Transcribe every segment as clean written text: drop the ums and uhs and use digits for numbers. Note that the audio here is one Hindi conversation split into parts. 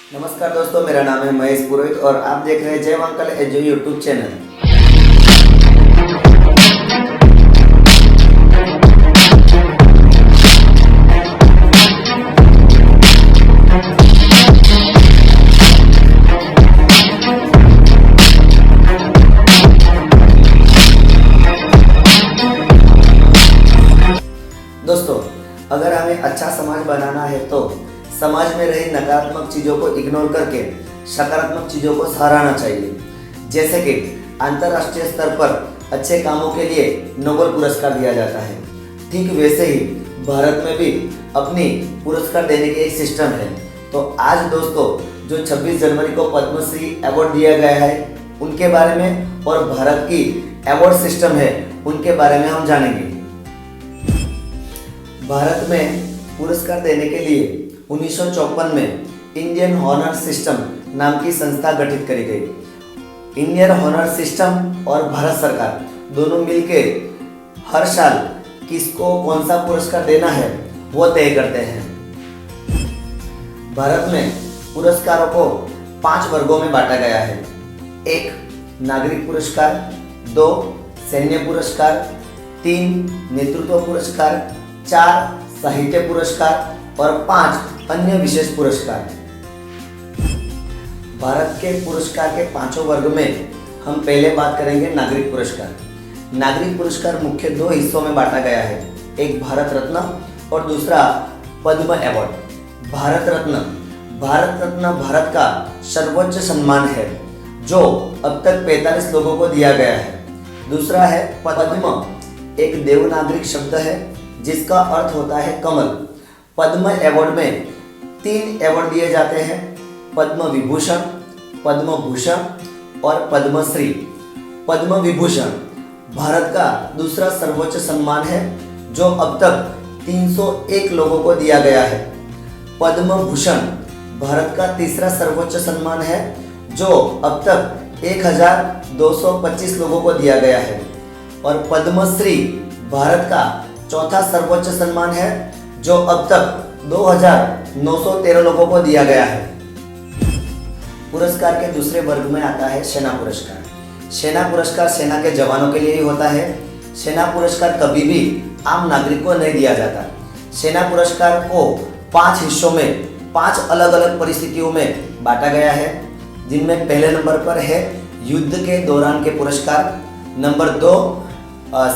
नमस्कार दोस्तों, मेरा नाम है महेश पुरोहित और आप देख रहे हैं जय अंकल एजो यूट्यूब चैनल। दोस्तों, अगर हमें अच्छा समाज बनाना है तो समाज में रही नकारात्मक चीजों को इग्नोर करके सकारात्मक चीजों को सराहना चाहिए। जैसे कि अंतर्राष्ट्रीय स्तर पर अच्छे कामों के लिए नोबेल पुरस्कार दिया जाता है, ठीक वैसे ही भारत में भी अपनी पुरस्कार देने की एक सिस्टम है। तो आज दोस्तों, जो 26 जनवरी को पद्मश्री अवार्ड दिया गया है उनके बारे में और भारत की अवार्ड सिस्टम है उनके बारे में हम जानेंगे। भारत में पुरस्कार देने के लिए 1954 में इंडियन हॉनर सिस्टम नाम की संस्था गठित करी गई। इंडियन हॉनर सिस्टम और भारत सरकार दोनों मिलकर हर साल किसको कौन सा पुरस्कार देना है वो तय करते हैं। भारत में पुरस्कारों को 5 वर्गों में बांटा गया है। 1 नागरिक पुरस्कार, 2 सैन्य पुरस्कार, 3 नेतृत्व पुरस्कार, 4 साहित्य पुरस्कार और 5 अन्य विशेष पुरस्कार। भारत के पुरस्कार के 5 वर्ग में हम पहले बात करेंगे नागरिक पुरस्कार। नागरिक पुरस्कार मुख्य 2 हिस्सों में बांटा गया है, एक भारत रत्न और दूसरा पद्म अवार्ड। भारत रत्न भारत का सर्वोच्च सम्मान है जो अब तक 45 लोगों को दिया गया है। दूसरा है पद्म, एक देवनागरिक शब्द है जिसका अर्थ होता है कमल। पद्म अवार्ड में 3 अवार्ड दिए जाते हैं, पद्म विभूषण, पद्म भूषण और पद्मश्री। पद्म विभूषण भारत का दूसरा सर्वोच्च सम्मान है जो अब तक 301 लोगों को दिया गया है। पद्म भूषण भारत का तीसरा सर्वोच्च सम्मान है जो अब तक 1225 लोगों को दिया गया है। और पद्मश्री भारत का चौथा सर्वोच्च सम्मान है जो अब तक 2913 लोगों को दिया गया है। पुरस्कार के दूसरे वर्ग में आता है सेना पुरस्कार। सेना पुरस्कार सेना के जवानों के लिए ही होता है। सेना पुरस्कार कभी भी आम नागरिक को नहीं दिया जाता। सेना पुरस्कार को 5 हिस्सों में 5 अलग अलग परिस्थितियों में बांटा गया है, जिनमें पहले नंबर पर है युद्ध के दौरान के पुरस्कार, नंबर 2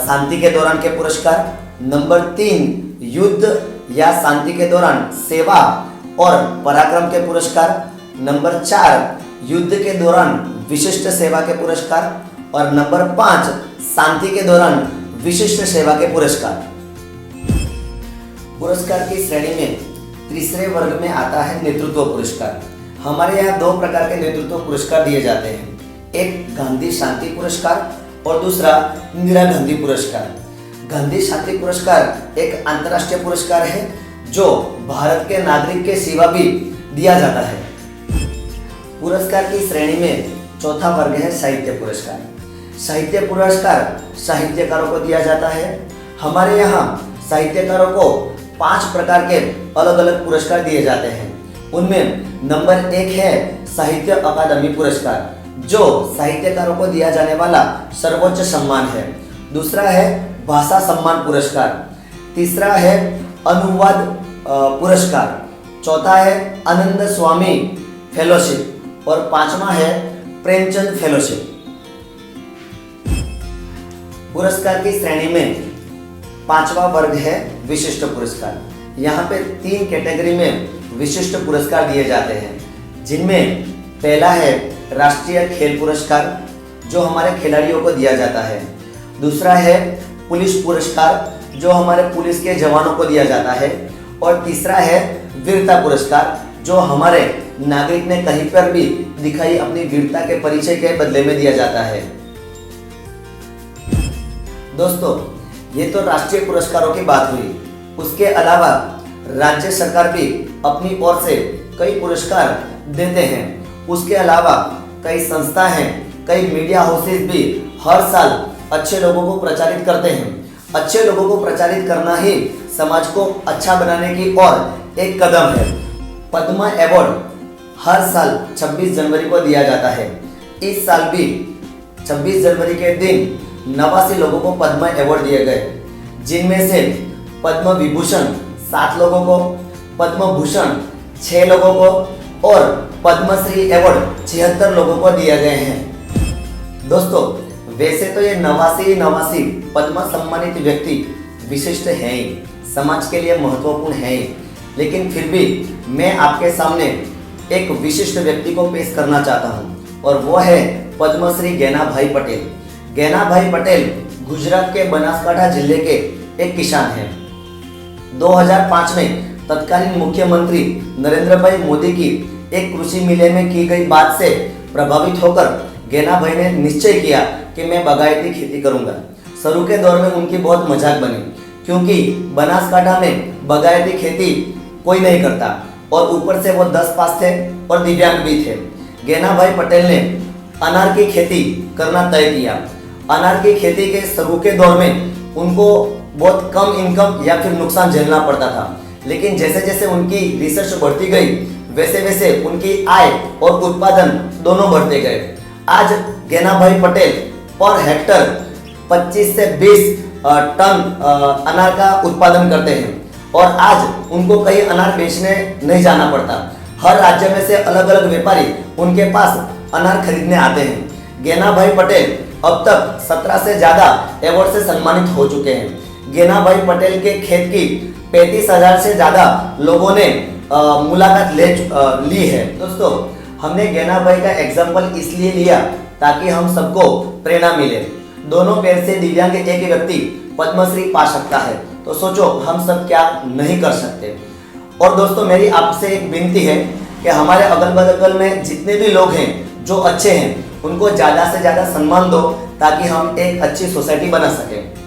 शांति के दौरान के पुरस्कार, नंबर 3 युद्ध या शांति के दौरान सेवा और पराक्रम के पुरस्कार, नंबर 4 युद्ध के दौरान विशिष्ट सेवा के पुरस्कार और नंबर 5 शांति के दौरान विशिष्ट सेवा के पुरस्कार। पुरस्कार की श्रेणी में तीसरे वर्ग में आता है नेतृत्व पुरस्कार। हमारे यहाँ 2 प्रकार के नेतृत्व पुरस्कार दिए जाते हैं, एक गांधी शांति पुरस्कार और दूसरा इंदिरा गांधी पुरस्कार। गांधी शांति पुरस्कार एक अंतर्राष्ट्रीय पुरस्कार है जो भारत के नागरिक के सिवा भी दिया जाता है। पुरस्कार की श्रेणी में चौथा वर्ग है साहित्य पुरस्कार। साहित्य पुरस्कार साहित्यकारों को दिया जाता है। हमारे यहाँ साहित्यकारों को 5 प्रकार के अलग अलग पुरस्कार दिए जाते हैं। उनमें नंबर 1 है साहित्य अकादमी पुरस्कार, जो साहित्यकारों को दिया जाने वाला सर्वोच्च सम्मान है। दूसरा है भाषा सम्मान पुरस्कार, तीसरा है अनुवाद पुरस्कार, चौथा है आनंद स्वामी फेलोशिप और 5वां है प्रेमचंद फेलोशिप। पुरस्कार की श्रेणी में 5वां वर्ग है विशिष्ट पुरस्कार। यहाँ पे 3 कैटेगरी में विशिष्ट पुरस्कार दिए जाते हैं, जिनमें पहला है राष्ट्रीय खेल पुरस्कार जो हमारे खिलाड़ियों को दिया जाता है। दूसरा है पुलिस पुरस्कार जो हमारे पुलिस के जवानों को दिया जाता है। और तीसरा है वीरता पुरस्कार जो हमारे नागरिक ने कहीं पर भी दिखाई अपनी वीरता के परिचय के बदले में दिया जाता है। दोस्तों, ये तो राष्ट्रीय पुरस्कारों की बात हुई। उसके अलावा राज्य सरकार भी अपनी ओर से कई पुरस्कार देते हैं। उसके अलावा कई संस्था हैं, कई मीडिया हाउसेस भी हर साल अच्छे लोगों को प्रचारित करते हैं। अच्छे लोगों को प्रचारित करना ही समाज को अच्छा बनाने की ओर एक कदम है। पद्म अवार्ड हर साल 26 जनवरी को दिया जाता है। इस साल भी 26 जनवरी के दिन 89 लोगों को पद्म अवार्ड दिए गए, जिनमें से पद्म विभूषण 7 लोगों को, पद्म भूषण 6 लोगों को और पद्मश्री अवार्ड 76 लोगों को दिए गए हैं। दोस्तों, वैसे तो ये 89 पद्म सम्मानित व्यक्ति विशिष्ट हैं ही, समाज के लिए महत्वपूर्ण हैं ही, लेकिन फिर भी मैं आपके सामने एक विशिष्ट व्यक्ति को पेश करना चाहता हूं और वो है पद्मश्री गैनाभाई पटेल। गैनाभाई पटेल गुजरात के बनासकांठा जिले के एक किसान हैं। 2005 में तत्कालीन मुख्यमंत्री नरेंद्र भाई मोदी की एक कृषि मेले में की गई बात से प्रभावित होकर गैनाभाई ने निश्चय किया कि मैं बागायती खेती करूंगा। शुरू के दौर में उनकी बहुत मजाक बनी, क्योंकि बनासकांठा में बागायती खेती कोई नहीं करता और ऊपर से वो 10 पास थे और दिव्यांग भी थे। गैनाभाई पटेल ने अनार की खेती करना तय किया। अनार की खेती के शुरू के दौर में उनको बहुत कम इनकम या फिर नुकसान झेलना पड़ता था, लेकिन जैसे जैसे उनकी रिसर्च बढ़ती गई वैसे वैसे उनकी आय और उत्पादन दोनों बढ़ते गए। आज गैनाभाई पटेल पर हेक्टर 25 से 20 टन अनार का उत्पादन करते हैं और आज उनको कहीं अनार बेचने नहीं जाना पड़ता। हर राज्य में से अलग अलग व्यापारी उनके पास अनार खरीदने आते हैं। गैनाभाई पटेल अब तक 17 से ज़्यादा अवार्ड से सम्मानित हो चुके हैं। गैनाभाई पटेल के खेत की 35,000 से ज़्यादा लोगों ने मुलाकात ली है। दोस्तों, हमने गैनाभाई का एग्जाम्पल इसलिए लिया ताकि हम सबको प्रेरणा मिले। दोनों पैर से दिव्यांग एक व्यक्ति पद्मश्री पा सकता है, तो सोचो हम सब क्या नहीं कर सकते। और दोस्तों, मेरी आपसे एक विनती है कि हमारे अगल बगल में जितने भी लोग हैं जो अच्छे हैं उनको ज़्यादा से ज़्यादा सम्मान दो ताकि हम एक अच्छी सोसाइटी बना सकें।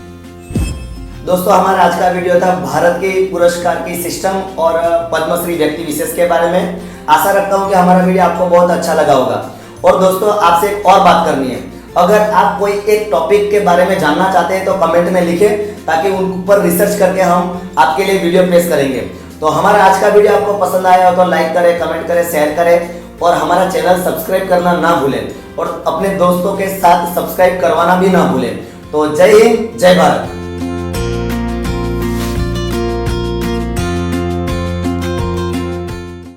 दोस्तों, हमारा आज का वीडियो था भारत के पुरस्कार की सिस्टम और पद्मश्री व्यक्ति विशेष के बारे में। आशा रखता हूं कि हमारा वीडियो आपको बहुत अच्छा लगा होगा। और दोस्तों, आपसे एक और बात करनी है, अगर आप कोई एक टॉपिक के बारे में जानना चाहते हैं तो कमेंट में लिखें ताकि उन पर रिसर्च करके हम आपके लिए वीडियो पेश करेंगे। तो हमारा आज का वीडियो आपको पसंद आया हो तो लाइक करें, कमेंट करें, शेयर करें और हमारा चैनल सब्सक्राइब करना ना भूलें और अपने दोस्तों के साथ सब्सक्राइब करवाना भी ना भूलें। तो जय हिंद, जय भारत।